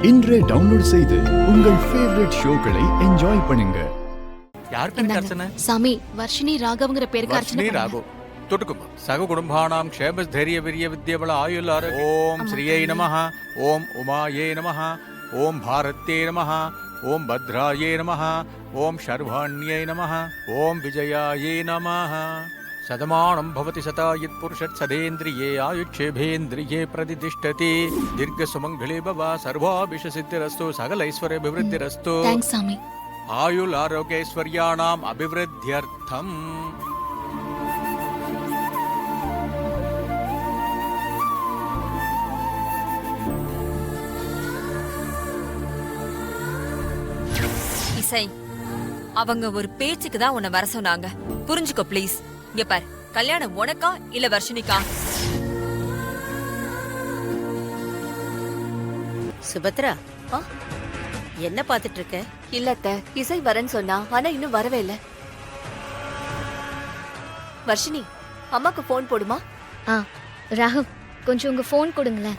இன்றே டவுன்லோட் செய்து உங்கள் ஃபேவரட் ஷோக்களை என்ஜாய் பண்ணுங்க. யார் பேருக்கு அர்ச்சனை? சாமி வர்ஷினி ராகவங்கிற பேருக்கு அர்ச்சனை வர்ஷினி ராகவ். தொட்டுக்குமா சக குடும்பானாம் க்ஷேம தைரிய வீரிய வித்யபல ஆயுள் ஆரோக்கிய. ஓம் ஸ்ரீயை நமஹ, ஓம் உமாயே நமஹ, ஓம் பாரத்யே நமஹ, ஓம் பத்ராயே நமஹ, ஓம் சர்வாண்யே நமஹ, ஓம் விஜயாயே நமஹ. சதமானம் பவதி சதாயுத் புருஷத் சதேந்திரியே ஆயுட்சேபேந்திரியே பிரதிதிஷ்டதி. தீர்க்க சுமங்கலே பவ சர்வாபிஷ சித்திரஸ்து சகல ஐஸ்வர்யாபிவிருத்திரஸ்து. தேங்க்ஸ் சாமி. ஆயுள் ஆரோக்கியஸ்வர்யாணாம் அபிவிருத்தியர்த்தம். இசை, அவங்க ஒரு பேச்சுக்கு தான் உன்னை வர சொன்னாங்க. புரிஞ்சுக்கோ ப்ளீஸ். இங்க பாரு, கல்யாணம் உனக்கா இல்ல வர்ஷினிக்கா? சுபத்ரா, என்ன பாத்துட்டு இருக்க? இல்லத்த, இசை வரேன்னு சொன்னா, ஆனா இன்னும் வரவே இல்ல. வர்ஷினி, அம்மாக்கு போன் போடுமா? ராகவ், கொஞ்சம் உங்க போன் கொடுங்களேன்.